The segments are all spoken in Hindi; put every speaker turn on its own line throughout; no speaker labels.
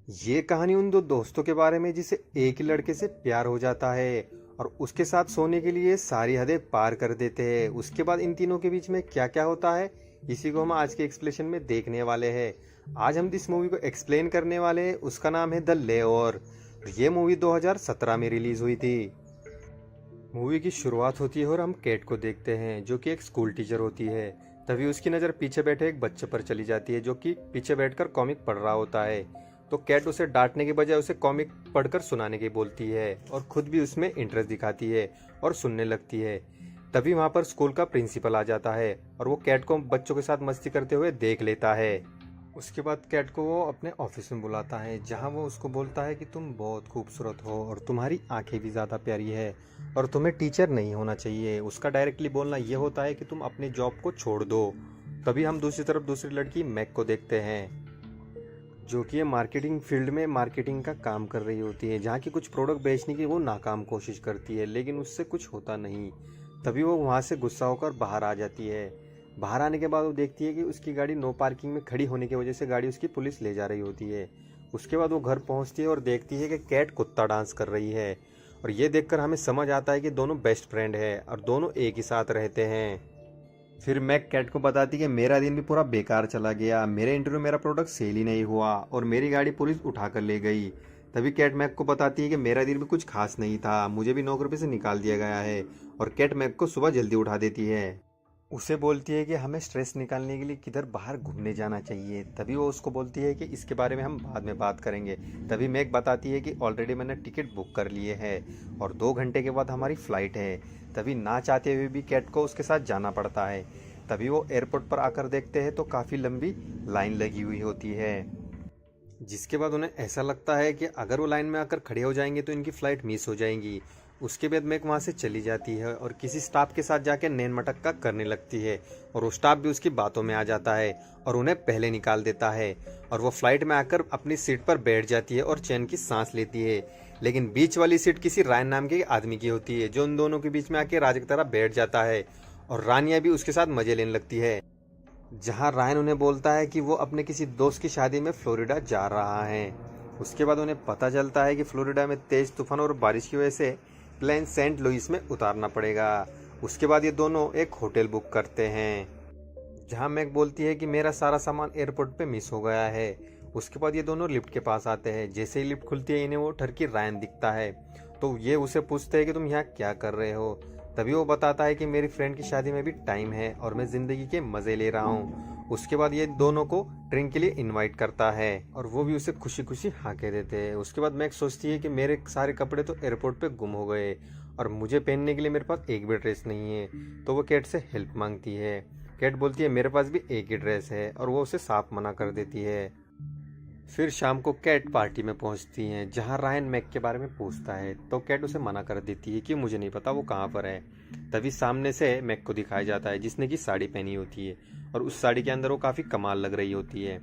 ये कहानी उन दो दोस्तों के बारे में जिसे एक ही लड़के से प्यार हो जाता है और उसके साथ सोने के लिए सारी हदें पार कर देते हैं। उसके बाद इन तीनों के बीच में क्या क्या होता है, इसी को हम आज के एक्सप्लेनेशन में देखने वाले हैं। आज हम जिस मूवी को एक्सप्लेन करने वाले हैं उसका नाम है द लेओर। ये मूवी 2017 में रिलीज हुई थी। मूवी की शुरुआत होती है और हम कैट को देखते हैं जो कि एक स्कूल टीचर होती है। तभी उसकी नज़र पीछे बैठे एक बच्चे पर चली जाती है जो कि पीछे बैठकर कॉमिक पढ़ रहा होता है। तो कैट उसे डांटने के बजाय उसे कॉमिक पढ़कर सुनाने की बोलती है और खुद भी उसमें इंटरेस्ट दिखाती है और सुनने लगती है। तभी वहाँ पर स्कूल का प्रिंसिपल आ जाता है और वो कैट को बच्चों के साथ मस्ती करते हुए देख लेता है। उसके बाद कैट को वो अपने ऑफिस में बुलाता है जहाँ वो उसको बोलता है कि तुम बहुत खूबसूरत हो और तुम्हारी आंखें भी ज़्यादा प्यारी है और तुम्हें टीचर नहीं होना चाहिए। उसका डायरेक्टली बोलना ये होता है कि तुम अपनी जॉब को छोड़ दो। तभी हम दूसरी तरफ दूसरी लड़की मैक को देखते हैं जो कि ये मार्केटिंग फील्ड में मार्केटिंग का काम कर रही होती है, जहाँ की कुछ प्रोडक्ट बेचने की वो नाकाम कोशिश करती है लेकिन उससे कुछ होता नहीं। तभी वो वहाँ से गुस्सा होकर बाहर आ जाती है। बाहर आने के बाद वो देखती है कि उसकी गाड़ी नो पार्किंग में खड़ी होने की वजह से गाड़ी उसकी पुलिस ले जा रही होती है। उसके बाद वो घर पहुँचती है और देखती है कि कैट कुत्ता डांस कर रही है और ये देखकर हमें समझ आता है कि दोनों बेस्ट फ्रेंड है और दोनों एक ही साथ रहते हैं। फिर मैक कैट को बताती कि मेरा दिन भी पूरा बेकार चला गया, मेरे इंटरव्यू मेरा प्रोडक्ट सेल ही नहीं हुआ और मेरी गाड़ी पुलिस उठा कर ले गई। तभी कैट मैक को बताती है कि मेरा दिन भी कुछ खास नहीं था, मुझे भी नौकरी पे से निकाल दिया गया है। और कैट मैक को सुबह जल्दी उठा देती है। उसे बोलती है कि हमें स्ट्रेस निकालने के लिए किधर बाहर घूमने जाना चाहिए। तभी वो उसको बोलती है कि इसके बारे में हम बाद में बात करेंगे। तभी मैक बताती है कि ऑलरेडी मैंने टिकट बुक कर लिए है और 2 घंटे के बाद हमारी फ़्लाइट है। तभी ना चाहते हुए भी कैट को उसके साथ जाना पड़ता है। तभी वो एयरपोर्ट पर आकर देखते हैं तो काफ़ी लंबी लाइन लगी हुई होती है, जिसके बाद उन्हें ऐसा लगता है कि अगर वो लाइन में आकर खड़े हो जाएंगे तो इनकी फ़्लाइट मिस हो जाएंगी। उसके बाद मैक वहाँ से चली जाती है और किसी स्टाफ के साथ जाकर नैन मटक्का करने लगती है और वो स्टाफ भी उसकी बातों में आ जाता है और उन्हें पहले निकाल देता है। और वो फ्लाइट में आकर अपनी सीट पर बैठ जाती है और चैन की सांस लेती है। लेकिन बीच वाली सीट किसी रायन नाम के आदमी की होती है जो उन दोनों के बीच में आके राज की तरह बैठ जाता है और रानिया भी उसके साथ मजे लेने लगती है। जहां रायन उन्हें बोलता है कि वो अपने किसी दोस्त की शादी में फ्लोरिडा जा रहा है। उसके बाद उन्हें पता चलता है कि फ्लोरिडा में तेज तूफान और बारिश की वजह से प्लेन सेंट लुइस में उतारना पड़ेगा। उसके बाद ये दोनों एक होटल बुक करते हैं जहां मैक बोलती है कि मेरा सारा सामान एयरपोर्ट पे मिस हो गया है। उसके बाद ये दोनों लिफ्ट के पास आते हैं। जैसे ही लिफ्ट खुलती है इन्हें वो ठरकी रायन दिखता है। तो ये उसे पूछते हैं कि तुम यहाँ क्या कर रहे हो। तभी वो बताता है कि मेरी फ्रेंड की शादी में भी टाइम है और मैं ज़िंदगी के मज़े ले रहा हूँ। उसके बाद ये दोनों को ड्रिंक के लिए इनवाइट करता है और वो भी उसे खुशी खुशी हाँ कह देते हैं। उसके बाद मैक सोचती है कि मेरे सारे कपड़े तो एयरपोर्ट पे गुम हो गए और मुझे पहनने के लिए मेरे पास एक भी ड्रेस नहीं है। तो वो कैट से हेल्प मांगती है। कैट बोलती है मेरे पास भी एक ही ड्रेस है और वो उसे साफ मना कर देती है। फिर शाम को कैट पार्टी में पहुंचती है जहां रायन मैक के बारे में पूछता है तो कैट उसे मना कर देती है कि मुझे नहीं पता वो कहाँ पर है। तभी सामने से मैक को दिखाया जाता है जिसने की साड़ी पहनी होती है और उस साड़ी के अंदर वो काफ़ी कमाल लग रही होती है।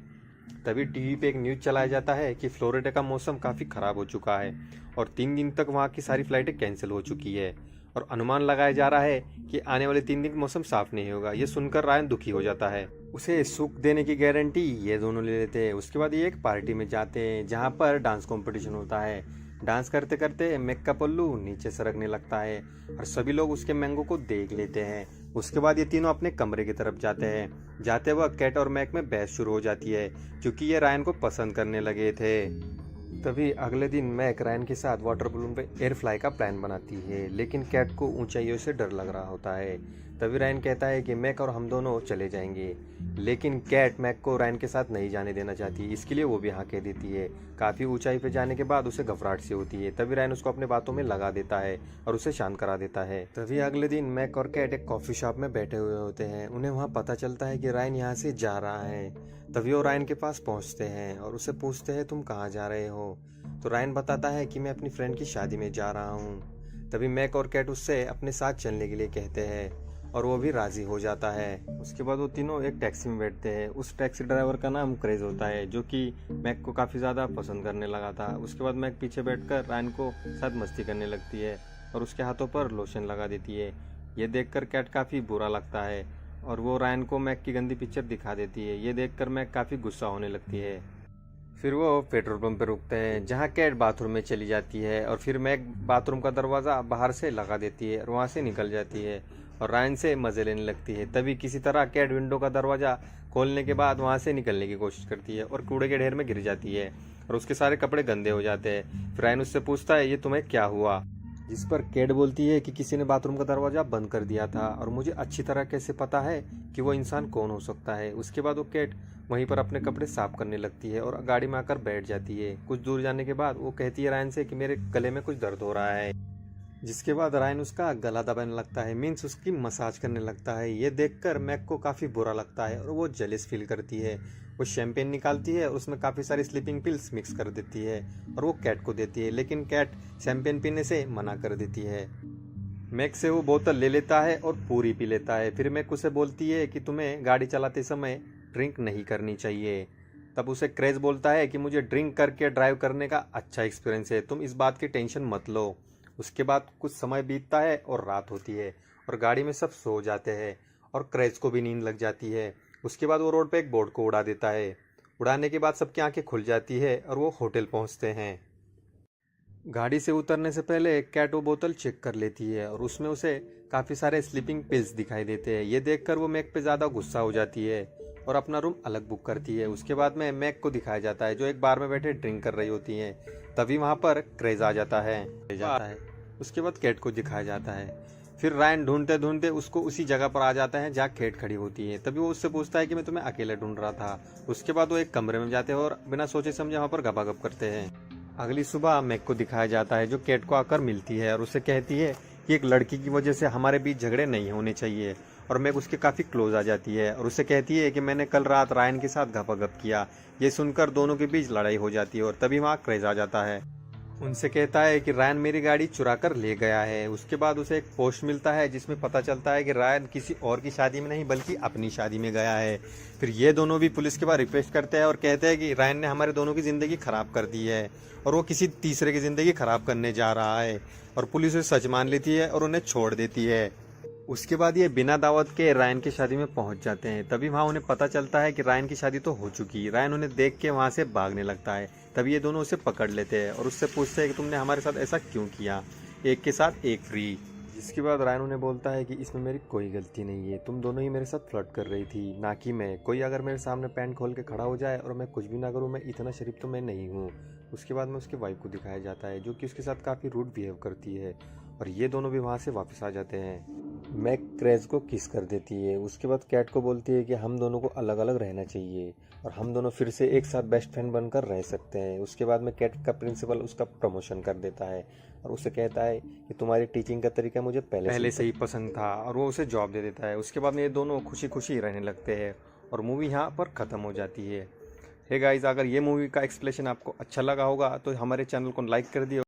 तभी टीवी पे एक न्यूज़ चलाया जाता है कि फ्लोरिडा का मौसम काफ़ी ख़राब हो चुका है और 3 दिन तक वहाँ की सारी फ्लाइटें कैंसिल हो चुकी है और अनुमान लगाया जा रहा है कि आने वाले 3 दिन मौसम साफ नहीं होगा। ये सुनकर रायन दुखी हो जाता है। उसे सुख देने की गारंटी ये दोनों ले लेते हैं। उसके बाद ये एक पार्टी में जाते हैं जहाँ पर डांस कंपटीशन होता है। डांस करते करते मैक का पल्लू नीचे सरकने लगता है और सभी लोग उसके मैंगो को देख लेते हैं। उसके बाद ये तीनों अपने कमरे की तरफ जाते हैं। जाते वक्त कैट और मैक में बहस शुरू हो जाती है क्योंकि ये रायन को पसंद करने लगे थे। तभी अगले दिन मैक रायन के साथ वाटर बलून पे एयर फ्लाई का प्लान बनाती है लेकिन कैट को ऊंचाइयों से डर लग रहा होता है। तभी रायन कहता है कि मैक और हम दोनों चले जाएंगे लेकिन कैट मैक को रायन के साथ नहीं जाने देना चाहती, इसके लिए वो भी हाँ कह देती है। काफ़ी ऊंचाई पे जाने के बाद उसे घबराहट सी होती है। तभी रायन उसको अपने बातों में लगा देता है और उसे शांत करा देता है। तभी अगले दिन मैक और कैट एक कॉफ़ी शॉप में बैठे हुए होते हैं। उन्हें वहाँ पता चलता है कि रायन यहाँ से जा रहा है। तभी वो रायन के पास पहुँचते हैं और उससे पूछते हैं तुम कहाँ जा रहे हो। तो रायन बताता है कि मैं अपनी फ्रेंड की शादी में जा रहा हूँ। तभी मैक और कैट उससे अपने साथ चलने के लिए कहते हैं और वो भी राज़ी हो जाता है। उसके बाद वो तीनों एक टैक्सी में बैठते हैं। उस टैक्सी ड्राइवर का नाम क्रेज होता है जो कि मैक को काफ़ी ज़्यादा पसंद करने लगा था। उसके बाद मैक पीछे बैठकर रायन को साथ मस्ती करने लगती है और उसके हाथों पर लोशन लगा देती है। ये देखकर कैट काफ़ी बुरा लगता है और वो रायन को मैक की गंदी पिक्चर दिखा देती है। ये देखकर मैक काफ़ी गुस्सा होने लगती है। फिर वो पेट्रोल पंप पे रुकते हैं जहाँ कैट बाथरूम में चली जाती है और फिर मैग बाथरूम का दरवाज़ा बाहर से लगा देती है और वहाँ से निकल जाती है और रायन से मज़े लेने लगती है। तभी किसी तरह कैट विंडो का दरवाज़ा खोलने के बाद वहाँ से निकलने की कोशिश करती है और कूड़े के ढेर में गिर जाती है और उसके सारे कपड़े गंदे हो जाते हैं। फिर रायन उससे पूछता है ये तुम्हें क्या हुआ, जिस पर कैट बोलती है कि किसी ने बाथरूम का दरवाज़ा बंद कर दिया था और मुझे अच्छी तरह कैसे पता है कि वो इंसान कौन हो सकता है। उसके बाद वो कैट वहीं पर अपने कपड़े साफ करने लगती है और गाड़ी में आकर बैठ जाती है। कुछ दूर जाने के बाद वो कहती है रायन से कि मेरे गले में कुछ दर्द हो रहा है, जिसके बाद रायन उसका गला दबाने लगता है, मीन्स उसकी मसाज करने लगता है। ये देखकर मैक को काफ़ी बुरा लगता है और वो जेलिस फील करती है। वो शैम्पेन निकालती है और उसमें काफ़ी सारी स्लीपिंग पिल्स मिक्स कर देती है और वो कैट को देती है, लेकिन कैट शैम्पेन पीने से मना कर देती है। मैक से वो बोतल ले लेता है और पूरी पी लेता है। फिर मैक उसे बोलती है कि तुम्हें गाड़ी चलाते समय ड्रिंक नहीं करनी चाहिए। तब उसे क्रेज बोलता है कि मुझे ड्रिंक करके ड्राइव करने का अच्छा एक्सपीरियंस है, तुम इस बात की टेंशन मत लो। उसके बाद कुछ समय बीतता है और रात होती है और गाड़ी में सब सो जाते हैं और क्रेज को भी नींद लग जाती है। उसके बाद वो रोड पे एक बोर्ड को उड़ा देता है। उड़ाने के बाद सबकी आंखें खुल जाती है और वो होटल पहुंचते हैं। गाड़ी से उतरने से पहले कैट वो बोतल चेक कर लेती है और उसमें उसे काफ़ी सारे स्लीपिंग पिल्स दिखाई देते हैं। ये देखकर वो मैक पे ज़्यादा गुस्सा हो जाती है और अपना रूम अलग बुक करती है। उसके बाद में मैक को दिखाया जाता है जो एक बार में बैठे ड्रिंक कर रही होती हैं। तभी वहाँ पर क्रेज आ जाता है। उसके बाद कैट को दिखाया जाता है। फिर रायन ढूंढते ढूंढते उसको उसी जगह पर आ जाता है जहाँ कैट खड़ी होती है। तभी वो उससे पूछता है कि मैं तुम्हें अकेले ढूंढ रहा था। उसके बाद वो एक कमरे में जाते हैं और बिना सोचे समझे वहाँ पर गपागप करते हैं। अगली सुबह मैक को दिखाया जाता है जो कैट को आकर मिलती है और उसे कहती है कि एक लड़की की वजह से हमारे बीच झगड़े नहीं होने चाहिए। और मैक उसके काफ़ी क्लोज आ जाती है और उसे कहती है कि मैंने कल रात रायन के साथ गपागप किया। ये सुनकर दोनों के बीच लड़ाई हो जाती है और तभी वहाँ क्रेज आ जाता है। उनसे कहता है कि रायन मेरी गाड़ी चुरा कर ले गया है। उसके बाद उसे एक पोस्ट मिलता है जिसमें पता चलता है कि रायन किसी और की शादी में नहीं बल्कि अपनी शादी में गया है। फिर ये दोनों भी पुलिस के पास रिक्वेस्ट करते हैं और कहते हैं कि रायन ने हमारे दोनों की ज़िंदगी ख़राब कर दी है और वो किसी तीसरे की ज़िंदगी ख़राब करने जा रहा है। और पुलिस उसे सच मान लेती है और उन्हें छोड़ देती है। उसके बाद ये बिना दावत के रायन की शादी में पहुंच जाते हैं। तभी वहां उन्हें पता चलता है कि रायन की शादी तो हो चुकी है। रायन उन्हें देख के वहां से भागने लगता है। तभी ये दोनों उसे पकड़ लेते हैं और उससे पूछते हैं कि तुमने हमारे साथ ऐसा क्यों किया, एक के साथ एक फ्री। जिसके बाद रायन उन्हें बोलता है कि इसमें मेरी कोई गलती नहीं है, तुम दोनों ही मेरे साथ फ्लर्ट कर रही थी, ना कि मैं। कोई अगर मेरे सामने पैंट खोल के खड़ा हो जाए और मैं कुछ भी ना करूँ, मैं इतना शरीफ तो मैं नहीं हूँ। उसके बाद में उसकी वाइफ को दिखाया जाता है जो कि उसके साथ काफ़ी रूड बिहेव करती है और ये दोनों भी वहाँ से वापस आ जाते हैं। मैक क्रेज को किस कर देती है। उसके बाद कैट को बोलती है कि हम दोनों को अलग अलग रहना चाहिए और हम दोनों फिर से एक साथ बेस्ट फ्रेंड बनकर रह सकते हैं। उसके बाद में कैट का प्रिंसिपल उसका प्रमोशन कर देता है और उसे कहता है कि तुम्हारी टीचिंग का तरीका मुझे पहले से ही पसंद था और वो उसे जॉब दे देता है। उसके बाद में ये दोनों खुशी खुशी रहने लगते हैं और मूवी यहाँ पर ख़त्म हो जाती है। हे गाइस, अगर ये मूवी का एक्सप्लेनेशन आपको अच्छा लगा होगा तो हमारे चैनल को लाइक कर दिए।